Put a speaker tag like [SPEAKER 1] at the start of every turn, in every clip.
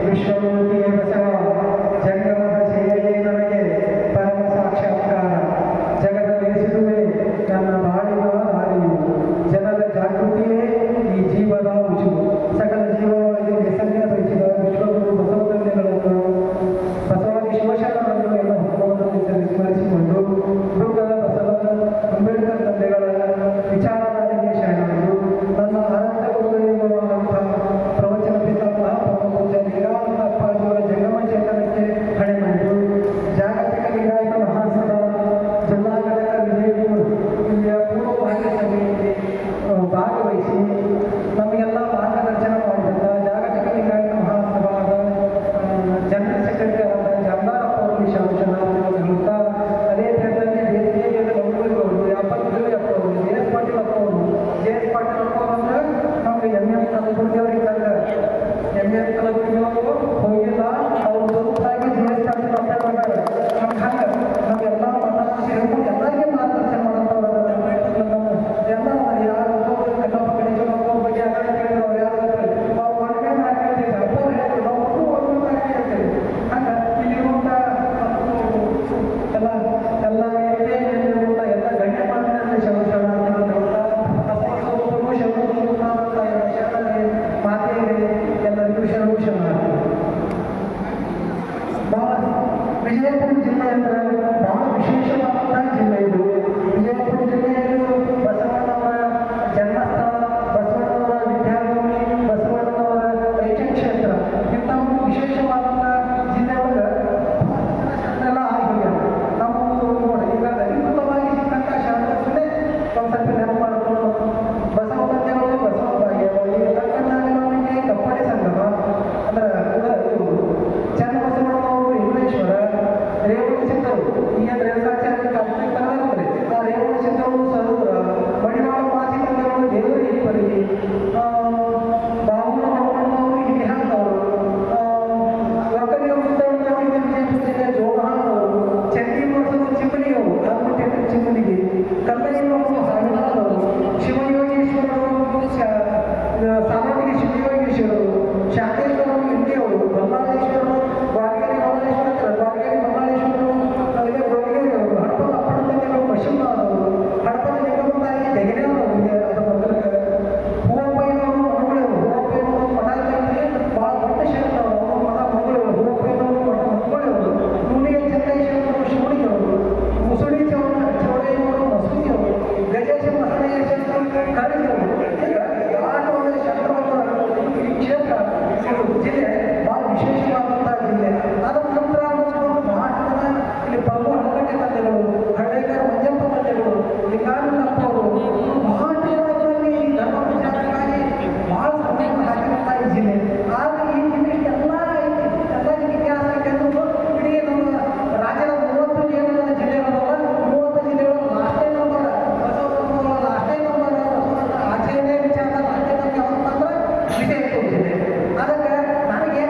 [SPEAKER 1] ವಿಶ್ವಮೂರ್ತಿಯ ಬಸವ ಜಂಗಮದ ಸೇವೆಯೇ ನನಗೆ ಪರಮ ಸಾಕ್ಷಾತ್ಕಾರ. ಜಗದ ಬೆಳೆಸಿರುವೆ ನನ್ನ ಬಾಳಿನ ದಾರಿಯು, ಜನರ ಜಾಗೃತಿಯೇ ಈ ಜೀವದ ಉಜು. ಸಕಲ ಜೀವಗಳಿಗೆ ನಿಸರ್ಗ ಬಯಸಿದ ವಿಶ್ವಗುರು ಬಸವತಂದೆಗಳನ್ನು ಬಸವಾದಿ ಶಿವಶರಣರನ್ನು ಎಲ್ಲ ಹುಟ್ಟುವುದನ್ನು ಸ್ಮರಿಸಿಕೊಂಡು ಬುದ್ಧ ಬಸವ ಅಂಬೇಡ್ಕರ್ ತಂದೆಗಳ ವಿಚಾರಧಾರೆಗೆ ಶರಣರು. ನನ್ನ ಆನಂದ ಗುರುಗಳಿರುವಂತಹ ಪ್ರವಚನ ಪಿತಾಮಹ ಪರಮಪೂಜ್ಯ ಲಿಂಗಾನಂದ ಅಪ್ಪಾಜಿಯವರ ಜಂಗಮ ಚೇತನಕ್ಕೆ ಹಣೆ ಮಾಡಿತು. ಜಾಗತಿಕ ಲಿಂಗಾಯತ ಮಹಾಸಭಾ ಜಿಲ್ಲಾ ಘಟಕ ವಿಜಯಪುರ ಇಲ್ಲಿಯ ಪೂರ್ವಭಾವಿ ಸಭೆಯಲ್ಲಿ ಭಾಗವಹಿಸಿ ನಮಗೆಲ್ಲ ಮಾರ್ಗದರ್ಶನ ಮಾಡಿದಂಥ ಜಾಗತಿಕ ಲಿಂಗಾಯತ ಮಹಾಸಭಾದ ಜನರಲ್ ಸೆಕ್ರೆಟರಿ ಆದ ಜಮದಾರಪ್ಪ ಅವರು ವಿಶಾಂಶನಾಥ್ ಹೇಳುತ್ತಾ, ಅದೇ ಥರದಲ್ಲಿ ಬೇಸಿಗೆಯಲ್ಲಿ ಗೌರವರು ಅಪ್ಪತ್ತಲ್ಲಿ ಅಪ್ಪ ಅವರು ಜೆ ಎಸ್ ಪಾಟೀಲ್ ಅಪ್ಪ ಅವರು ಅಂದ್ರೆ ನಮಗೆ ಕಲಬುರ್ಗಿ ಅವ್ರಿಗೆ ತಂದ ಕಲಬುರ್ಗಿ ಅವರು ಹೋಗಿಲ್ಲ, ಅವ್ರು ಬದುಕಾಗಿ ಜೆ ಎಸ್ ಪಾಟೀಲ್ ಅಪ್ಪ ಬಂದಾರೆ. ನಮ್ಗೆ ಹಂಗೆ ನಮಗೆಲ್ಲ ಮನಸ್ಸು ಹೇಳ್ಕೊಂಡು ಎಲ್ಲರಿಗೆ ಮಾರ್ಗದರ್ಶನ ಮಾಡೋಂಥವ್ರು ಎಲ್ಲ ಯಾರು ಕಲ್ಲಪ್ಪ ಗಣೇಶ ಬಗ್ಗೆ ಎಲ್ಲ ಕೇಳಿದ್ರು ಯಾರು ಅವ್ರು ಹೊರಗೆ ಮಾಡ್ಕೊಳ್ತೀವಿ ಅಪ್ಪ ಹೇಳ್ತೀವಿ ನಾವು ಒಂದು ಹೇಳ್ತೀವಿ. ಹಂಗೆ ಇಲ್ಲಿರುವಂಥ ಎಲ್ಲ ಎಲ್ಲ ಗಣ್ಯ ಮಾತಿನಲ್ಲಿ ಶರಣ ಮಾತೆಯರಿಗೆ ಎಲ್ಲರಿಗೂ ಶರಣ. ವಿಜಯಪುರ ಜಿಲ್ಲೆ ಅಂದರೆ ಬಹಳ ವಿಶೇಷವಾದಂಥ ಜಿಲ್ಲೆ ಇದು. ವಿಜಯಪುರ ಜಿಲ್ಲೆಯಲ್ಲೂ ಬಸವಣ್ಣವರ ಜನ್ಮಸ್ಥಳ, ಬಸವಣ್ಣವರ ವಿದ್ಯಾಭೂಮಿ, ಬಸವಣ್ಣವರ ಐಕ್ಯ ಕ್ಷೇತ್ರ ಇಂಥ ಒಂದು ವಿಶೇಷವಾದಂಥ ಜಿಲ್ಲೆ ಒಳಗೆ ಎಲ್ಲ ಆಗಿದೆ. ನಮ್ಮ ನೋಡಿ ಈಗ ಅಧಿಕೃತವಾಗಿ ಸಿಕ್ಕಂಥ ಶಾಲೆಗಳೇ ಒಂದು ಸ್ವಲ್ಪ ನೆನಪು ಮಾಡಿಕೊಂಡು ಬಸವ ತಂದೆಗಳು ಬಸವ ಭಾಗ್ಯವಾಗಿ ಕಕ್ಕನಾಗಲವನಿಗೆ ಕಪ್ಪಡಿ ಸಂಗಮ ಅಂದ್ರೆ ಕೂಡ ಚನ್ನಬಸವಣ್ಣನವರು ಇಂಗ್ಲೇಶ್ವರ ರೇವಣ ಸಿದ್ಧರು ಈಗ ರೇಣುಕಾಚಾರ್ಯ ಕಾಲ್ಪನಿಕ ಕನ್ನಡದಲ್ಲಿ ಆ ರೇವಣ ಸಿದ್ಧರು ಸರೋವರ ಮಡಿವಾಳ ಮಾಸಿ ತಂದೆಗಳು ದೇವರ ಇಬ್ಬರಿಗೆ ಬಾಬುನ ಬಸವಣ್ಣನವರು ಇಲ್ಲಿ ಹಾಕವರು ಒಕ್ಕಲಿಗ ಮುದ್ದಣ್ಣನವರಿಗೆ ವಿಜಯಪುರ ಜಿಲ್ಲೆಯ ಜೋಡಹಾನವರು ಚಂಡಿ ವರ್ಷದ ಚಿಮ್ಮನಿಯವರು ಆಲ್ಮಟ್ಟಿಯ ಚಿಮ್ಮನಿಗೆ ಕಲ್ಲಯ್ಯನವರು ಸಾವಿರಾದವರು ಶಿವಯೋಗೇಶ್ವರರು ಸಾಮಾನ್ಯ ಶಿವಯೋಗೇಶ್ವರರು ಶಾಂತೇಶ್ವರರು ಇಂಡಿಯವರು ಬಲ್ಲಾಳೇಶ್ವರರು ಬಾಗೇರಿ ಬಲ್ಲಾಳೇಶ್ವರ ಬಾಗೇರಿ ಬಲ್ಲಾಳೇಶ್ವರರು ಇದೇ ಗೋಳಿಗೆರೆಯವರು ಹಡಪದ ಅಪ್ಪಣತಂದೆಗಳು ಮಶಿಮಾದವರು ಹಡಪದ ನಿಗಮದಾಗಿ ದೆಗನೆಯವರು ಅದರ ಮೊದಲಿಗೆ ಹೂವಪ್ಪಯ್ಯನವರು ಮನುಗಳವರು ಹೂವಪ್ಪಯ್ಯನವರು ಮಠದಲ್ಲಿ ಭಾಳ ದೊಡ್ಡ ಶರಣವರು ಅವರು ಮಠ ಮಂಗಳವರು ಹೂವಪ್ಪಯ್ಯನವರು ಮಠ ಮಂಗಳವರು ನುಣಿಯ ಚಂದ್ರೇಶ್ವರರು ಶಿವಣಿಯವರು ಮುಸುಳಿ ಚೌಡಯ್ಯನವರು ಮಸೂದಿಯವರು ಗಜೇಶ ಮಹದೇಶ್ವರ ಕಳಿದವರು ಈ ಕ್ಷೇತ್ರ ಜಿಲ್ಲೆ ಭಾಳ ವಿಶೇಷವಾದಂಥ ಜಿಲ್ಲೆ. ಅದರ ನಂತರ ಮಹಾತ್ಮನ ಇಲ್ಲಿ ಪ್ರಭು ಹಳಗಟ್ಟೆ ತಂದೆಗಳು, ಹಳ್ಳೇಕರ ಮಂಜಪ್ಪ ತಂದೆಗಳು, ಲಿಂಗಾನಂದಪ್ಪ ಅವರು ಮಹಾತ್ಮರಲ್ಲಿ ಈ ಧರ್ಮ ಪ್ರಚಾರಕ್ಕಾಗಿ ಭಾಳ ಸಮಯವನ್ನು ಹಾಕಿರುವಂಥ ಈ ಜಿಲ್ಲೆ. ಆದರೆ ಈ ಜಿಲ್ಲೆ ಎಲ್ಲ ಇತಿಹಾಸ ಯಾಕೆಂದ್ರೆ ಇಡೀ ನಮ್ಮ ರಾಜ್ಯದ 30 ಜಿಲ್ಲೆಗಳಲ್ಲ 30 ಜಿಲ್ಲೆಗಳು ಲಾಸ್ಟೇ ನಂಬರ್ ಬಸವಣ್ಣನವರ ಲಾಸ್ಟೇ ನಂಬರ್ ಆಚರಣೆ ವಿಚಾರ ಲಾಸ್ಟೇ ನಂಬರ್ ಯಾವಪ್ಪ ಅಂದ್ರೆ ವಿಜಯಪುರ ಜಿಲ್ಲೆ. ಅದಕ್ಕೆ ನನಗೆ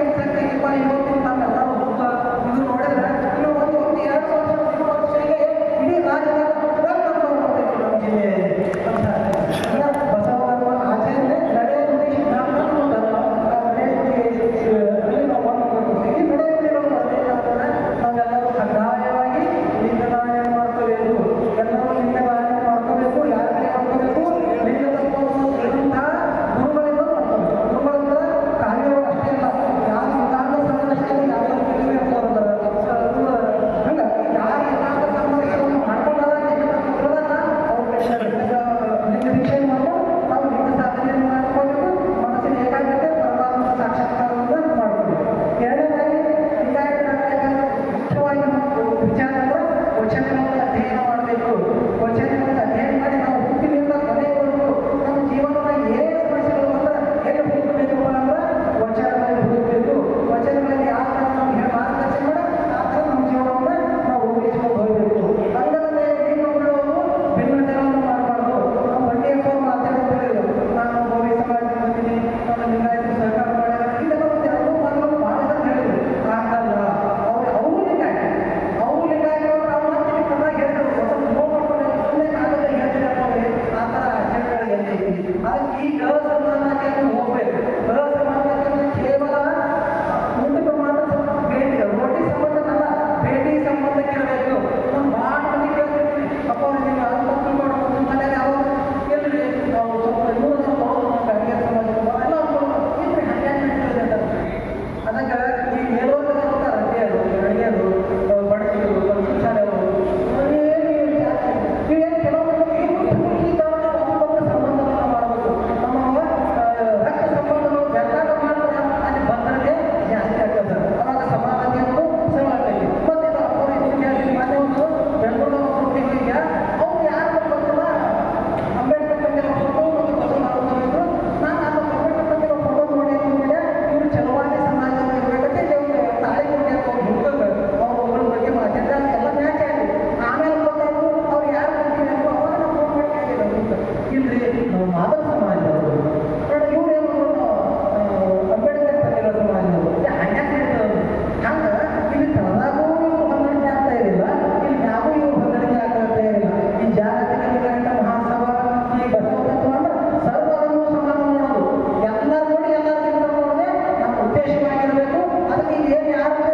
[SPEAKER 1] ಉದ್ದೇಶವಾಗಿರಬೇಕು. ಅದಕ್ಕೆ ಏನು ಯಾರು